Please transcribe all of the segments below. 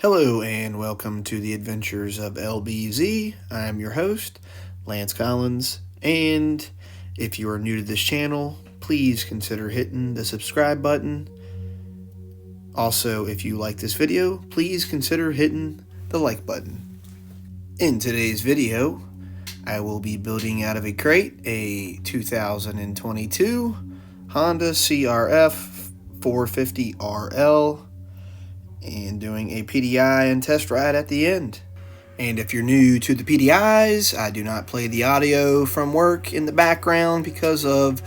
Hello and welcome to the Adventures of LBZ. I'm your host, Lance Collins, and if you are new to this channel, please consider hitting the subscribe button. Also, if you like this video, please consider hitting the like button. In today's video, I will be building out of a crate a 2022 Honda CRF450RL and doing a PDI and test ride at the end. And if you're new to the PDIs, I do not play the audio from work in the background because of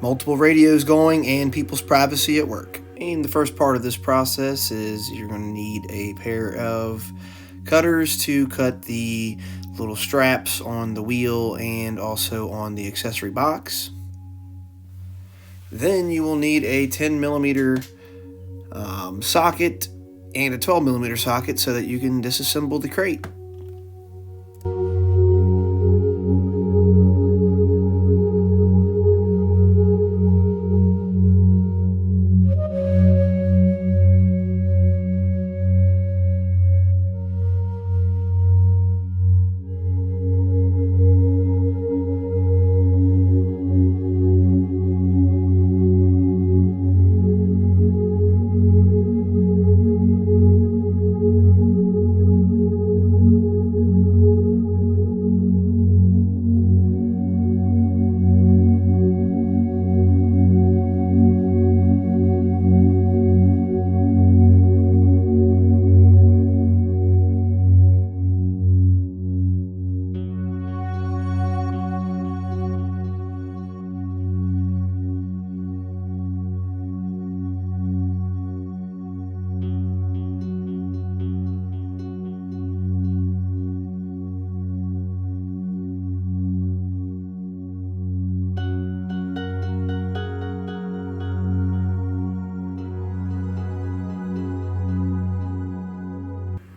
multiple radios going and people's privacy at work. And the first part of this process is you're going to need a pair of cutters to cut the little straps on the wheel and also on the accessory box. Then you will need a 10mm socket and a 12mm socket so that you can disassemble the crate.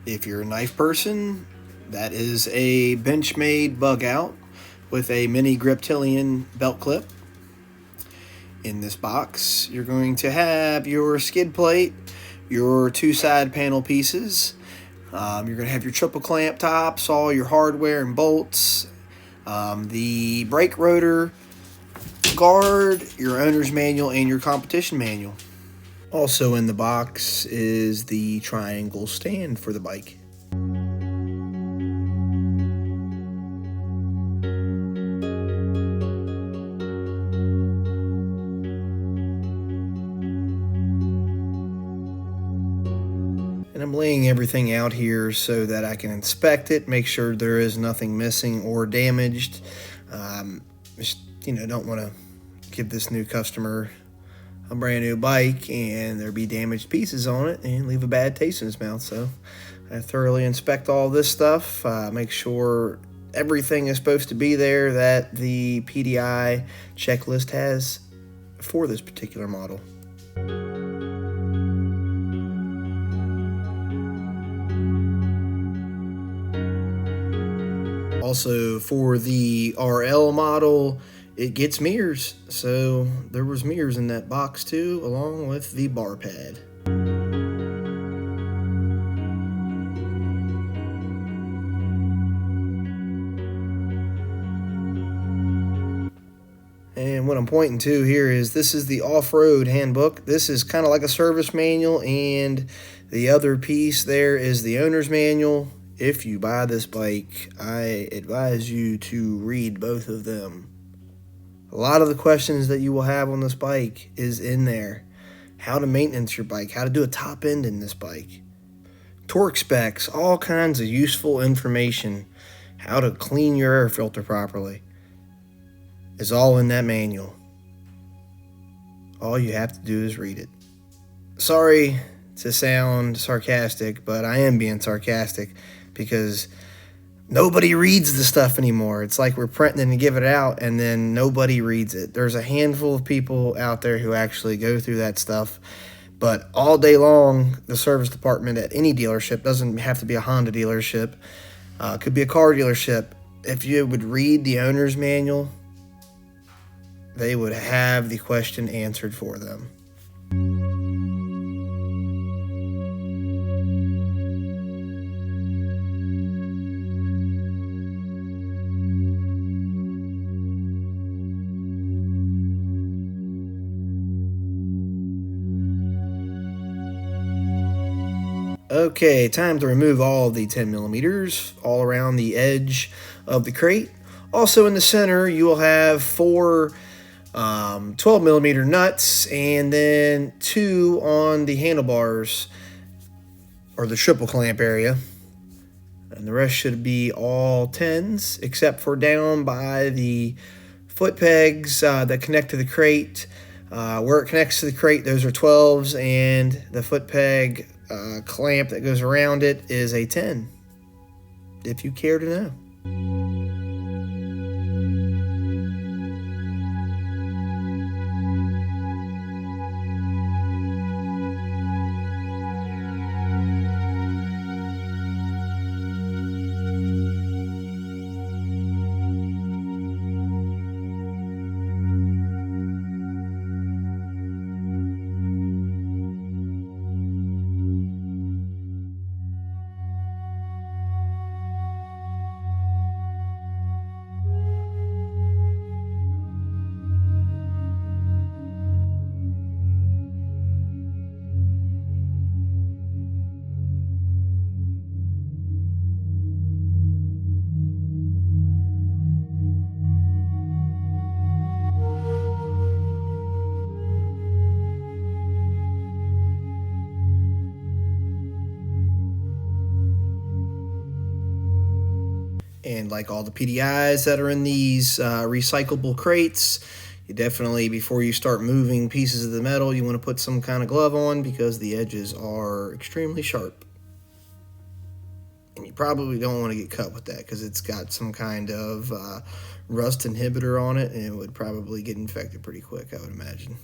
If you're a knife person, that is a Benchmade bug out with a mini Griptilian belt clip. In this box, you're going to have your skid plate, your two side panel pieces. You're going to have your triple clamp tops, all your hardware and bolts, the brake rotor, guard, your owner's manual, and your competition manual. Also in the box is the triangle stand for the bike. And I'm laying everything out here so that I can inspect it, make sure there is nothing missing or damaged. Don't want to give this new customer a brand new bike and there be damaged pieces on it and leave a bad taste in his mouth. So I thoroughly inspect all this stuff, make sure everything is supposed to be there that the PDI checklist has for this particular model. Also, for the RL model, it gets mirrors, so there was mirrors in that box too, along with the bar pad. And what I'm pointing to here is this is the off-road handbook. This is kind of like a service manual, and the other piece there is the owner's manual. If you buy this bike, I advise you to read both of them. A lot of the questions that you will have on this bike is in there. How to maintenance your bike, how to do a top end in this bike. Torque specs, all kinds of useful information. How to clean your air filter properly is all in that manual. All you have to do is read it. Sorry to sound sarcastic, but I am being sarcastic because nobody reads the stuff anymore. It's like we're printing and give it out and then nobody reads it. There's a handful of people out there who actually go through that stuff, but all day long, the service department at any dealership, doesn't have to be a Honda dealership, could be a car dealership. If you would read the owner's manual, they would have the question answered for them. Okay, time to remove all of the 10 millimeters all around the edge of the crate. Also in the center, you will have four 12 millimeter nuts and then two on the handlebars or the triple clamp area. And the rest should be all 10s except for down by the foot pegs that connect to the crate. Where it connects to the crate, those are 12s, and the foot peg clamp that goes around it is a 10, if you care to know. And like all the PDIs that are in these recyclable crates, you definitely, before you start moving pieces of the metal, you want to put some kind of glove on because the edges are extremely sharp. And you probably don't want to get cut with that because it's got some kind of rust inhibitor on it, and it would probably get infected pretty quick, I would imagine.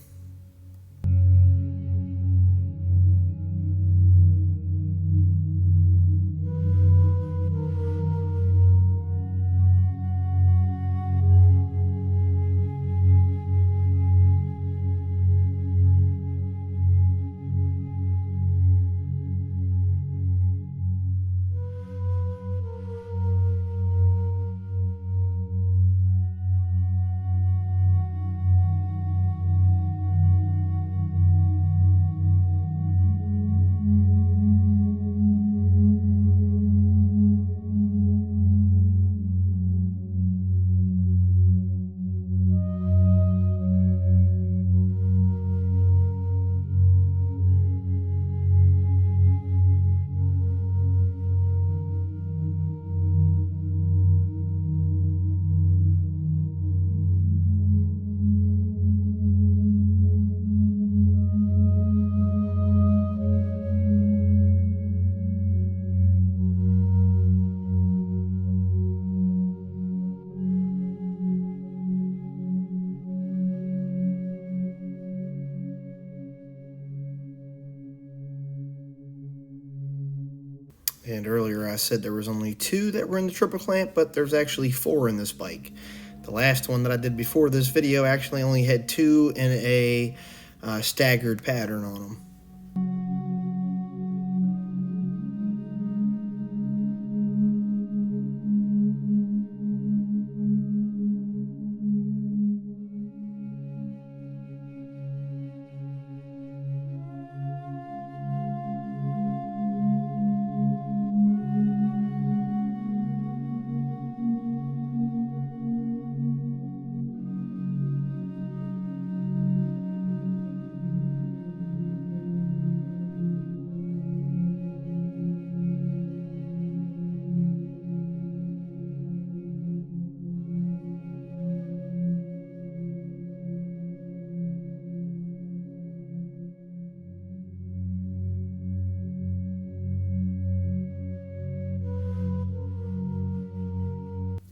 And earlier I said there was only two that were in the triple clamp, but there's actually four in this bike. The last one that I did before this video actually only had two in a staggered pattern on them.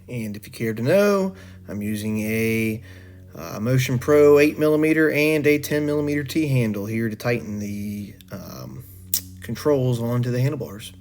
And if you care to know, I'm using a Motion Pro 8mm and a 10mm T-handle here to tighten the controls onto the handlebars.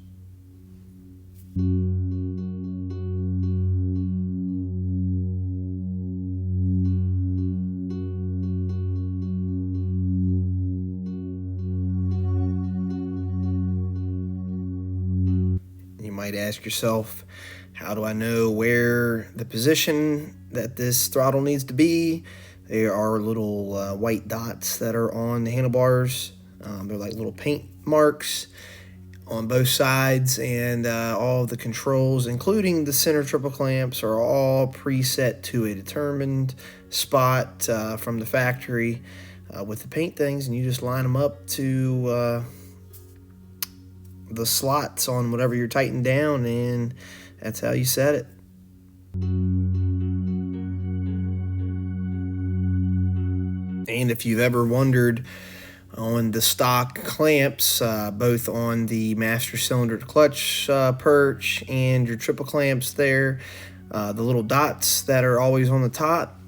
You might ask yourself, how do I know where the position that this throttle needs to be? There are little white dots that are on the handlebars. They're like little paint marks on both sides, and all of the controls, including the center triple clamps, are all preset to a determined spot from the factory with the paint things, and you just line them up to the slots on whatever you're tightening down, and that's how you set it. And if you've ever wondered on the stock clamps, both on the master cylinder to clutch perch and your triple clamps there, the little dots that are always on the top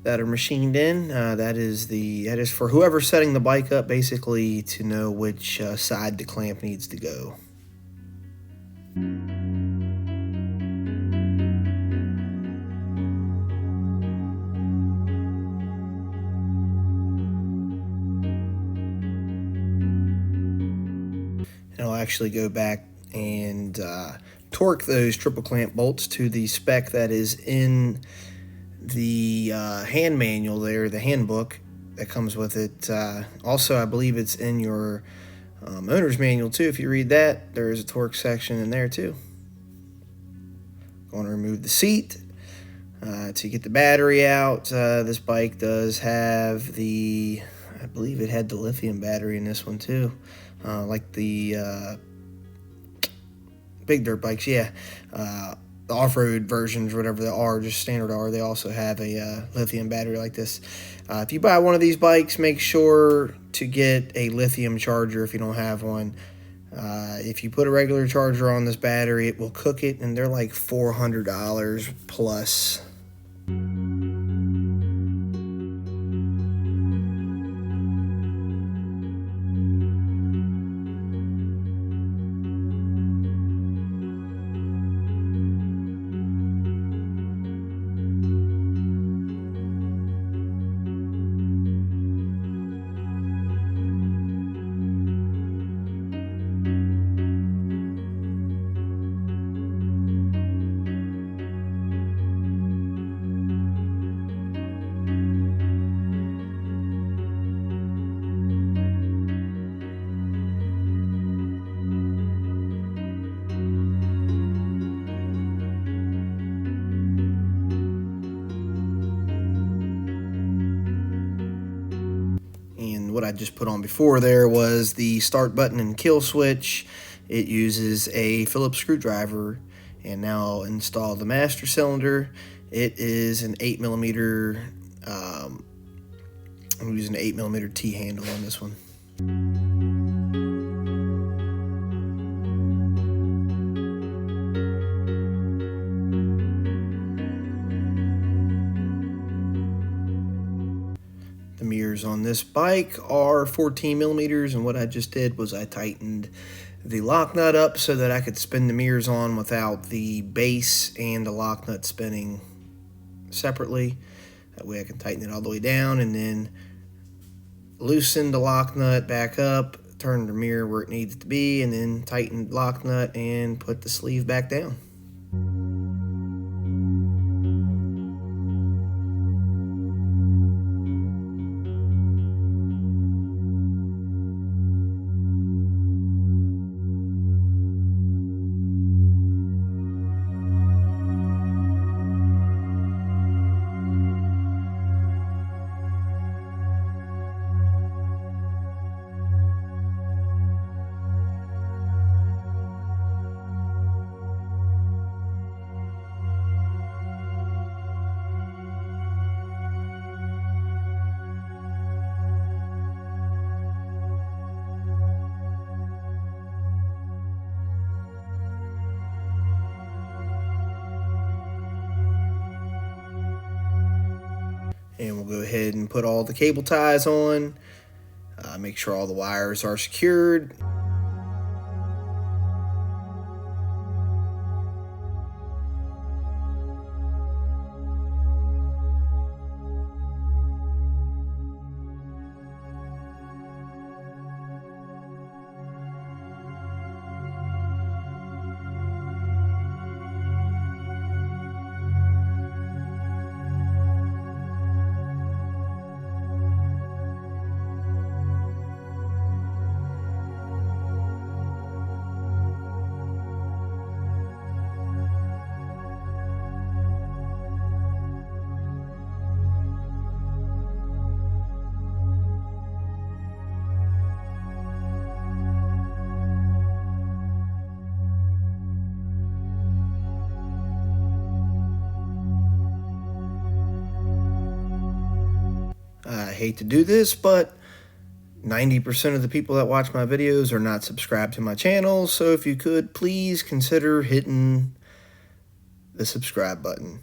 that are machined in, that is for whoever's setting the bike up, basically to know which side the clamp needs to go. And I'll actually go back and torque those triple clamp bolts to the spec that is in the hand manual there, the handbook that comes with it. Also, I believe it's in your owner's manual too. If you read that, there is a torque section in there too. Going to remove the seat to get the battery out. This bike does have I believe it had the lithium battery in this one too, like the big dirt bikes, yeah. The off-road versions, whatever they are, just standard are, they also have a lithium battery like this. If you buy one of these bikes, make sure to get a lithium charger if you don't have one. If you put a regular charger on this battery, it will cook it, and they're like $400 plus. What I just put on before there was the start button and kill switch. It uses a Phillips screwdriver. And now I'll install the master cylinder. It is an 8mm. I'm using an 8mm T handle on this one. The mirrors on this bike are 14mm, and what I just did was I tightened the lock nut up so that I could spin the mirrors on without the base and the lock nut spinning separately. That way I can tighten it all the way down and then loosen the lock nut back up, turn the mirror where it needs to be, and then tighten the lock nut and put the sleeve back down. And we'll go ahead and put all the cable ties on, make sure all the wires are secured. hate to do this, but 90% of the people that watch my videos are not subscribed to my channel, so if you could, please consider hitting the subscribe button.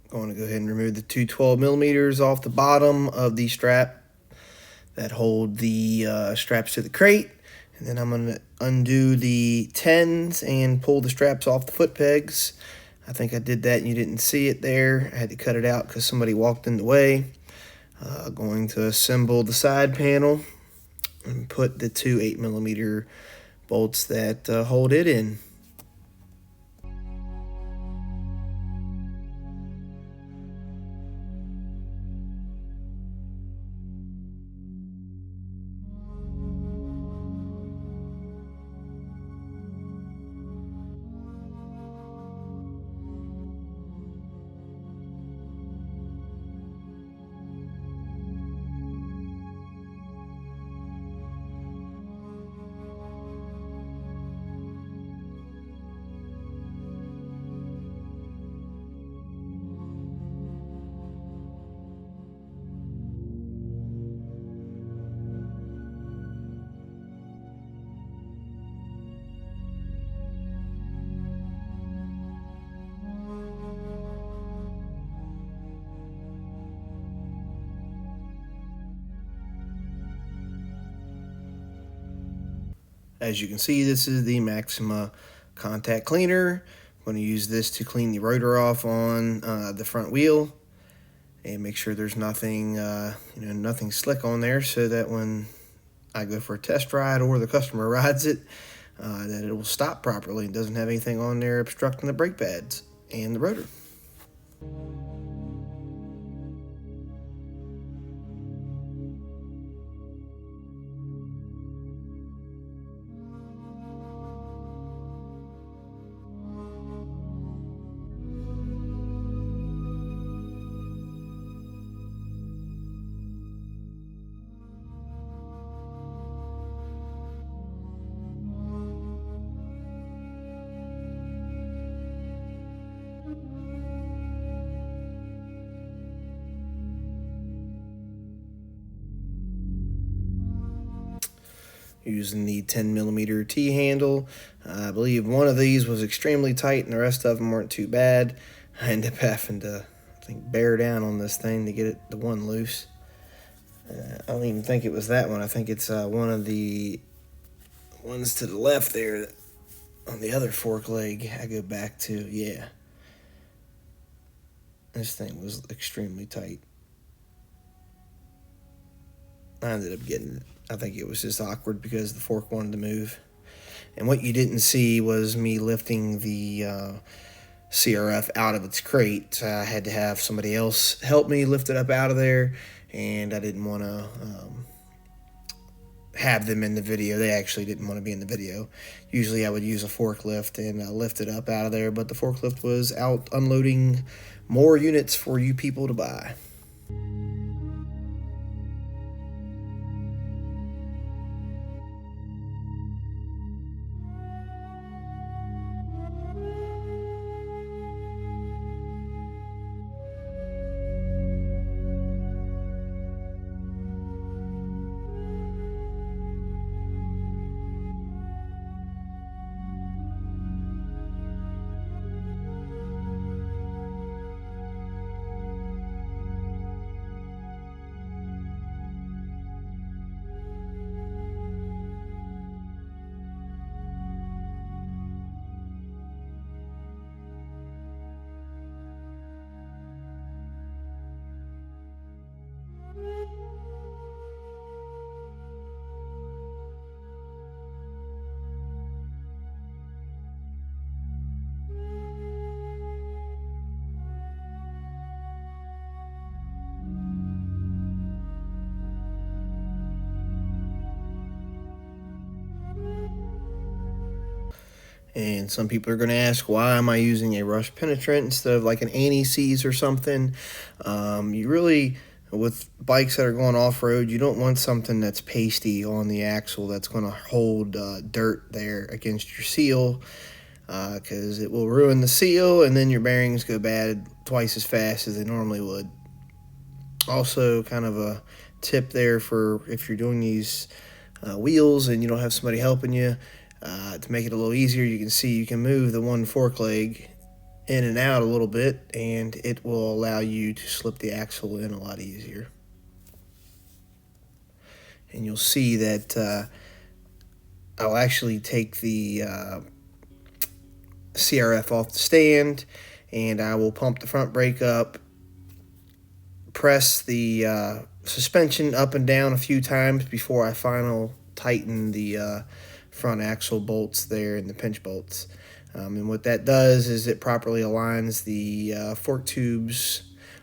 Going to go ahead and remove the two 12mm off the bottom of the strap that hold the straps to the crate. And then I'm going to undo the 10s and pull the straps off the foot pegs. I think I did that and you didn't see it there. I had to cut it out because somebody walked in the way. Going to assemble the side panel and put the two 8mm bolts that hold it in. As you can see, this is the Maxima contact cleaner. I'm going to use this to clean the rotor off on the front wheel and make sure there's nothing, nothing slick on there, so that when I go for a test ride or the customer rides it, that it will stop properly and doesn't have anything on there obstructing the brake pads and the rotor. Using the 10mm T-handle. I believe one of these was extremely tight and the rest of them weren't too bad. I ended up having to, I think, bear down on this thing to get the one loose. I don't even think it was that one. I think it's one of the ones to the left there on the other fork leg. I go back to, yeah. This thing was extremely tight. I ended up getting it. I think it was just awkward because the fork wanted to move. And what you didn't see was me lifting the CRF out of its crate. I had to have somebody else help me lift it up out of there, and I didn't want to have them in the video. They actually didn't want to be in the video. Usually I would use a forklift and lift it up out of there, but the forklift was out unloading more units for you people to buy. And some people are going to ask, why am I using a rush penetrant instead of like an anti-seize or something? You really With bikes that are going off-road, you don't want something that's pasty on the axle that's going to hold dirt there against your seal, because it will ruin the seal, and then your bearings go bad twice as fast as they normally would. Also, kind of a tip there for if you're doing these wheels and you don't have somebody helping you, to make it a little easier, you can see you can move the one fork leg in and out a little bit, and it will allow you to slip the axle in a lot easier. And you'll see that I'll actually take the CRF off the stand, and I will pump the front brake up, press the suspension up and down a few times before I final tighten the front axle bolts there and the pinch bolts. And what that does is it properly aligns the fork tubes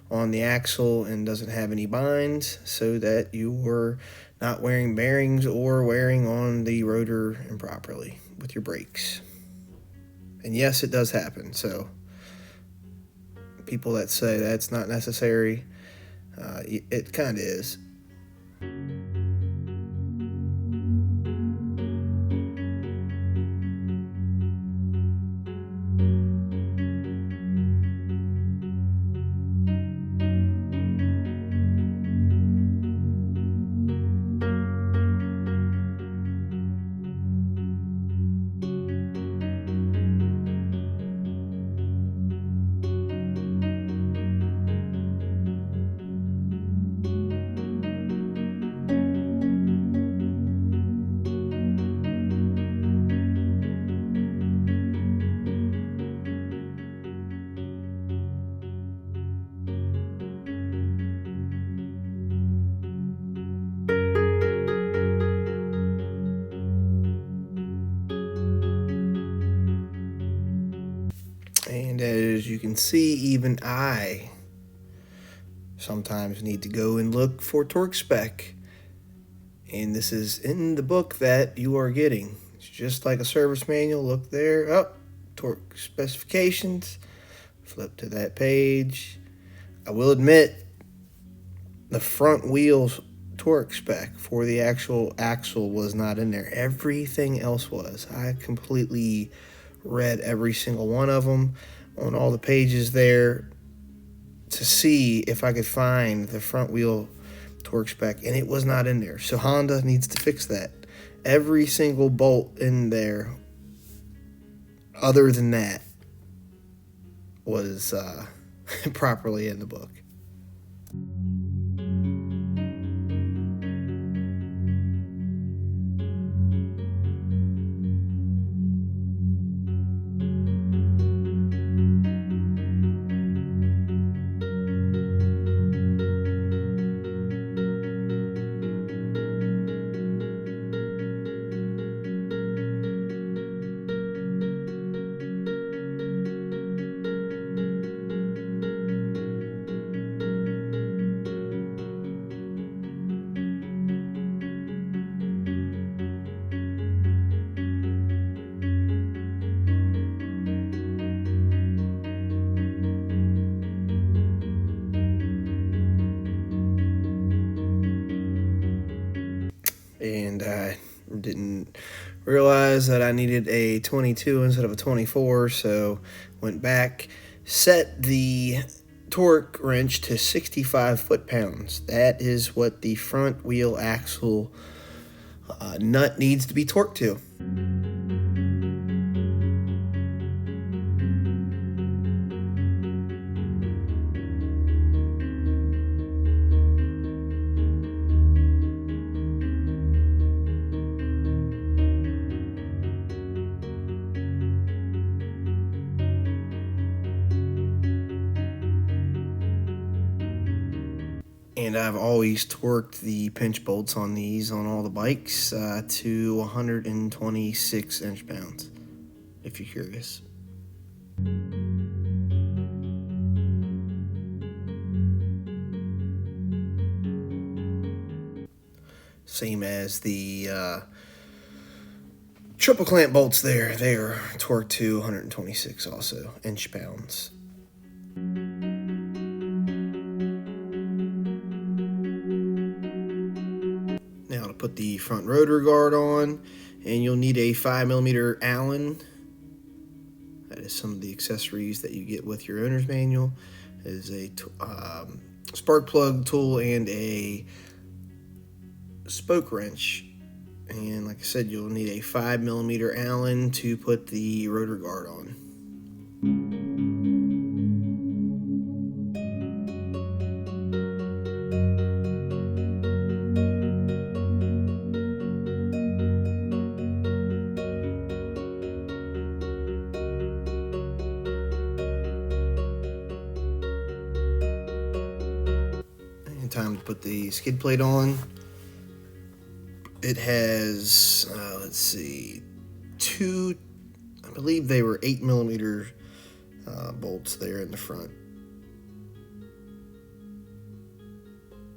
on the axle and doesn't have any binds, so that you're not wearing bearings or wearing on the rotor improperly with your brakes. And yes, it does happen. So people that say that's not necessary, it kind of is. And as you can see, even I sometimes need to go and look for torque spec. And this is in the book that you are getting. It's just like a service manual. Look there. Oh, torque specifications. Flip to that page. I will admit, the front wheel's torque spec for the actual axle was not in there. Everything else was. I completely read every single one of them on all the pages there to see if I could find the front wheel torque spec, and it was not in there. So Honda needs to fix that. Every single bolt in there other than that was properly in the book. And I didn't realize that I needed a 22 instead of a 24, so went back, set the torque wrench to 65 foot-pounds. That is what the front wheel axle nut needs to be torqued to. And I've always torqued the pinch bolts on these on all the bikes to 126 inch-pounds, if you're curious. Same as the triple clamp bolts there. They are torqued to 126 also inch-pounds. put the front rotor guard on, and you'll need a 5mm Allen. That is some of the accessories that you get with your owner's manual. It is a spark plug tool and a spoke wrench. And like I said, you'll need a 5mm Allen to put the rotor guard on. And time to put the skid plate on. It has, let's see, two, I believe they were 8mm bolts there in the front.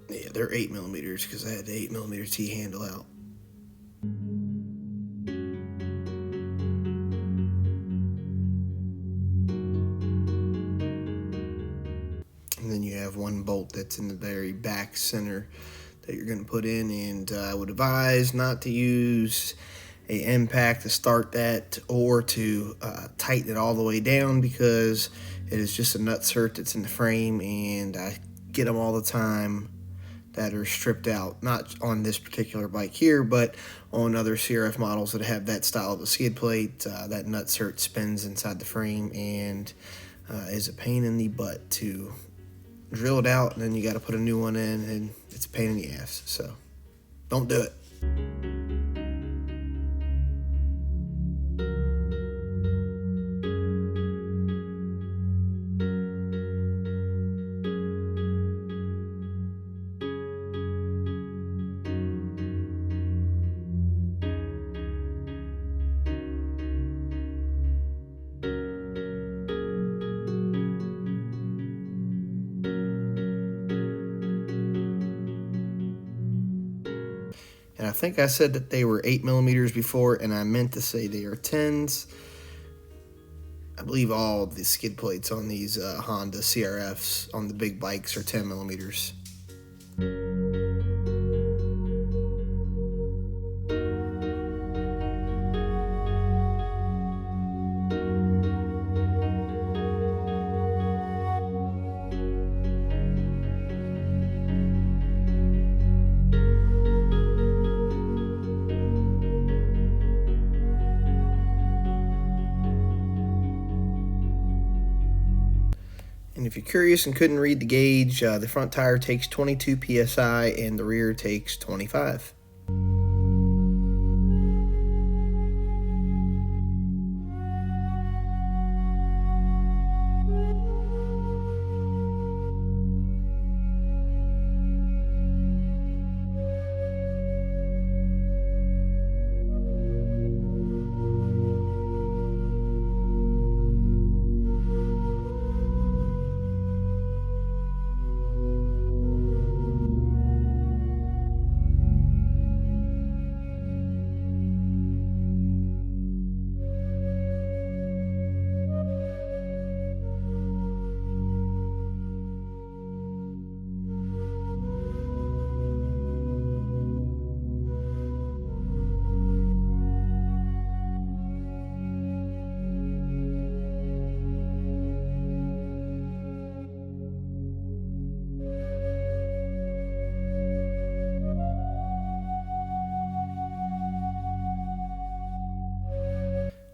Yeah, they're 8mm because I had the 8mm T handle out. And then you have one bolt that's in the very back center that you're going to put in, and I would advise not to use a impact to start that or to tighten it all the way down, because it is just a nutsert that's in the frame, and I get them all the time that are stripped out, not on this particular bike here, but on other CRF models that have that style of a skid plate. That nutsert spins inside the frame and is a pain in the butt to drill it out, and then you got to put a new one in, and it's a pain in the ass, so don't do it. And I think I said that they were 8mm before, and I meant to say they are 10s. I believe all the skid plates on these Honda CRFs on the big bikes are 10mm. And if you're curious and couldn't read the gauge, the front tire takes 22 psi and the rear takes 25.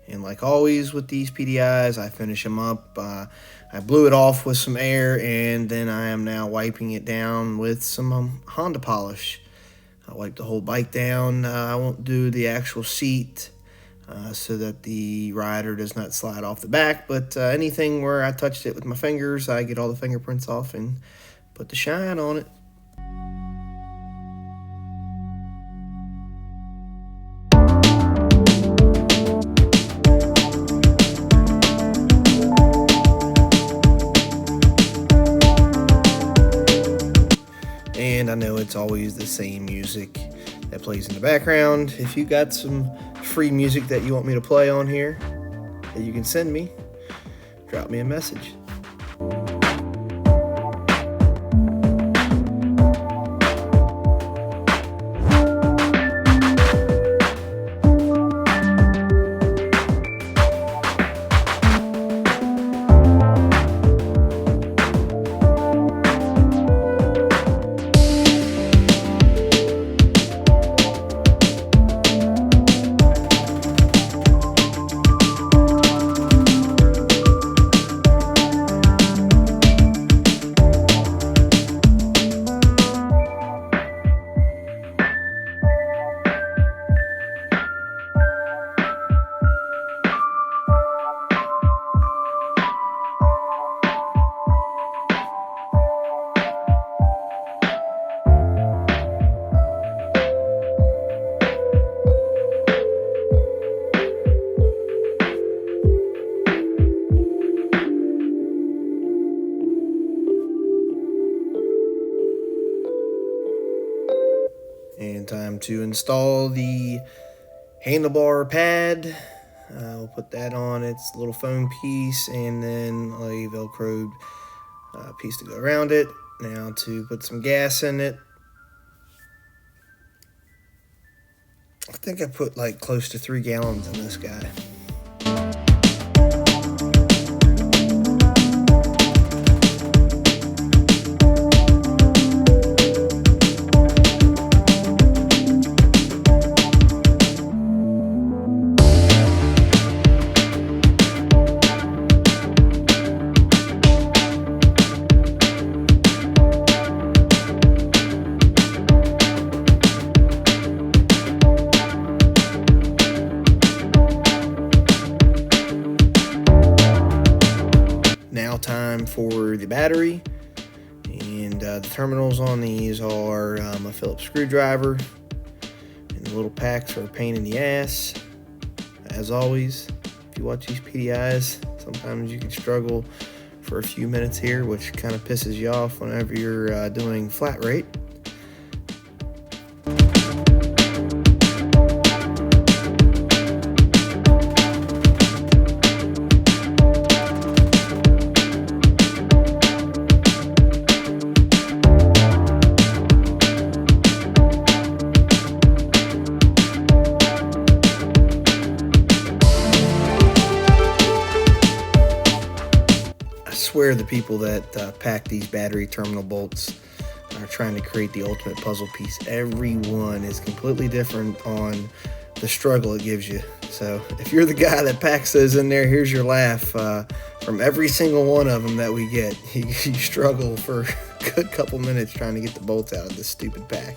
And like always with these PDIs, I finish them up. I blew it off with some air, and then I am now wiping it down with some Honda polish. I wipe the whole bike down. I won't do the actual seat so that the rider does not slide off the back, but anything where I touched it with my fingers, I get all the fingerprints off and put the shine on it. And I know it's always the same music that plays in the background. If you got some free music that you want me to play on here that you can send me, drop me a message. And time to install the handlebar pad. We'll put that on its little foam piece, and then a velcroed piece to go around it. Now to put some gas in it. I think I put like close to 3 gallons in this guy. Now time for the battery, and the terminals on these are a Phillips screwdriver, and the little packs are a pain in the ass. As always, if you watch these PDIs, sometimes you can struggle for a few minutes here, which kind of pisses you off whenever you're doing flat rate. I swear the people that pack these battery terminal bolts are trying to create the ultimate puzzle piece. Every one is completely different on the struggle it gives you. So if you're the guy that packs those in there, here's your laugh. From every single one of them that we get, you struggle for a good couple minutes trying to get the bolts out of this stupid pack.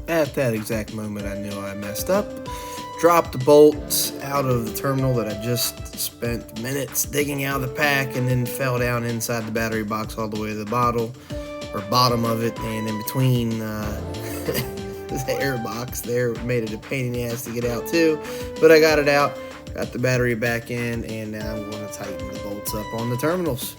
At that exact moment, I knew I messed up. Dropped the bolts out of the terminal that I just spent minutes digging out of the pack, and then fell down inside the battery box all the way to the bottom of it, and in between the air box there made it a pain in the ass to get out too. But I got it out, got the battery back in, and now I'm going to tighten the bolts up on the terminals.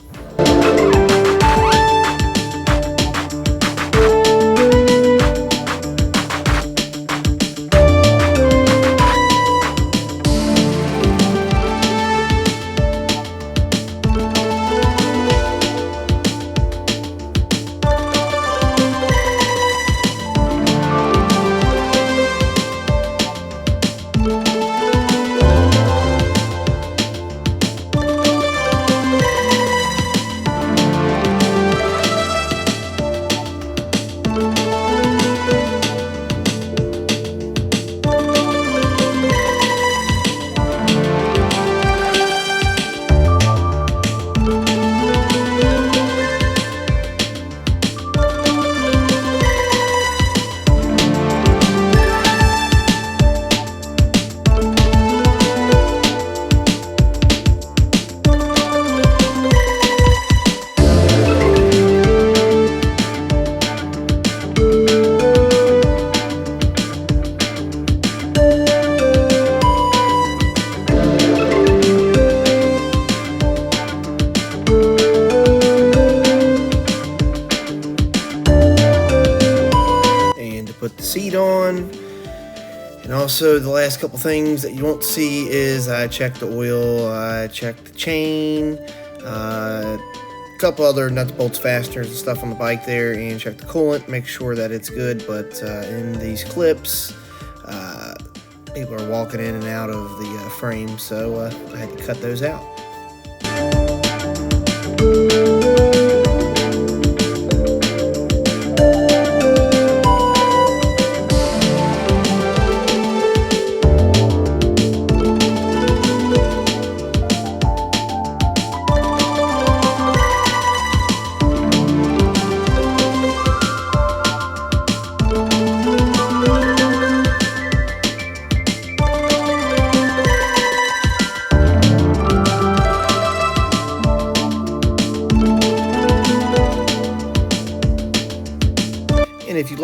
Put the seat on, and also the last couple things that you won't see is I checked the oil, I checked the chain, a couple other nuts, bolts, fasteners and stuff on the bike there, and check the coolant, make sure that it's good. But in these clips, people are walking in and out of the frame, so I had to cut those out.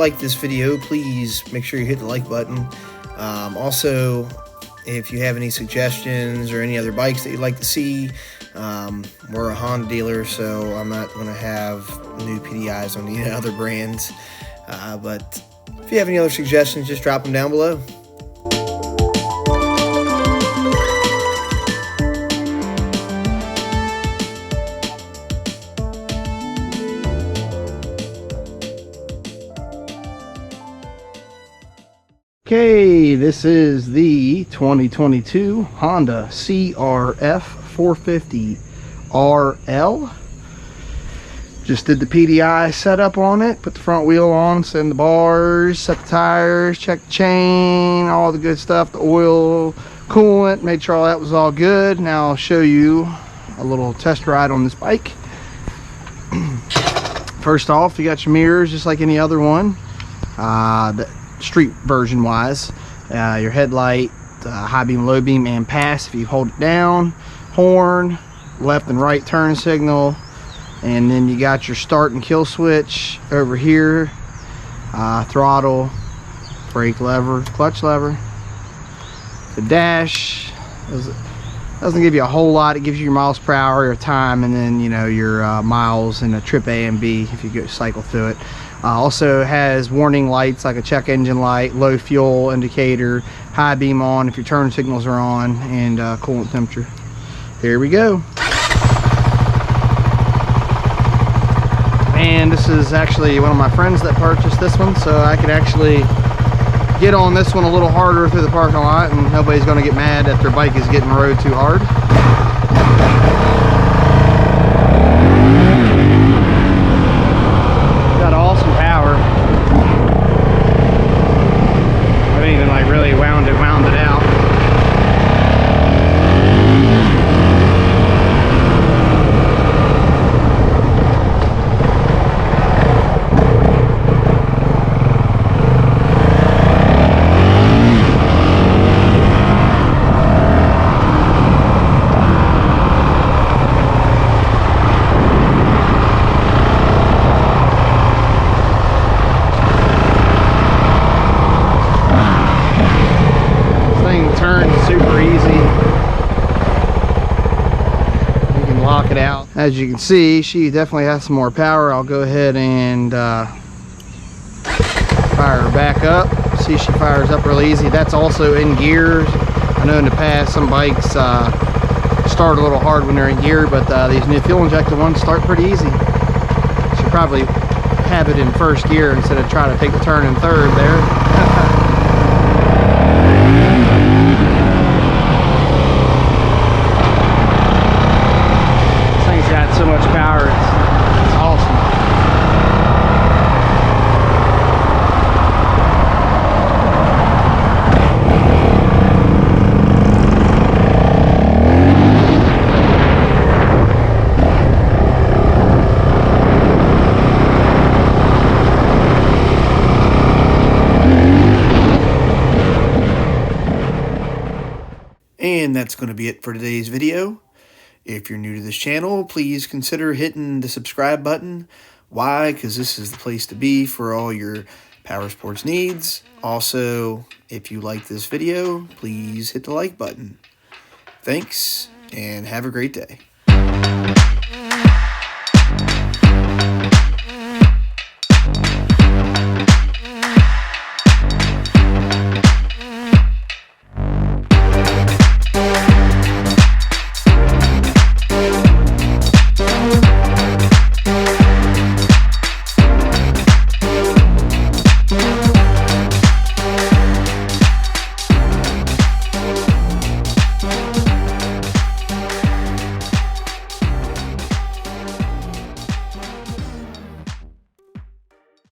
like this video, please make sure you hit the like button. Also, if you have any suggestions or any other bikes that you'd like to see, we're a Honda dealer, so I'm not going to have new PDIs on any other brands. But if you have any other suggestions, just drop them down below. Okay, this is the 2022 Honda CRF450RL. Just did the PDI setup on it, put the front wheel on, set the bars, set the tires, check the chain, all the good stuff, the oil, coolant, made sure all that was all good. Now I'll show you a little test ride on this bike. First off, you got your mirrors just like any other one. The street version wise, your headlight, high beam, low beam, and pass if you hold it down, horn, left and right turn signal, and then you got your start and kill switch over here, throttle, brake lever, clutch lever. The dash doesn't give you a whole lot. It gives you your miles per hour, your time, and then your miles and a trip A and B if you go cycle through it. Also has warning lights like a check engine light, low fuel indicator, high beam on if your turn signals are on, and coolant temperature. Here we go. And this is actually one of my friends that purchased this one, so I could actually get on this one a little harder through the parking lot, and nobody's going to get mad that their bike is getting rode too hard. Got awesome power. I haven't even really wound it out. It out. As you can see, she definitely has some more power. I'll go ahead and fire her back up. See, she fires up real easy. That's also in gear. I know in the past some bikes start a little hard when they're in gear, but these new fuel injected ones start pretty easy. Should probably have it in first gear instead of trying to take the turn in third there. So much power, it's awesome. And that's going to be it for today's video. If you're new to this channel, please consider hitting the subscribe button. Why? Because this is the place to be for all your power sports needs. Also, if you like this video, please hit the like button. Thanks, and have a great day.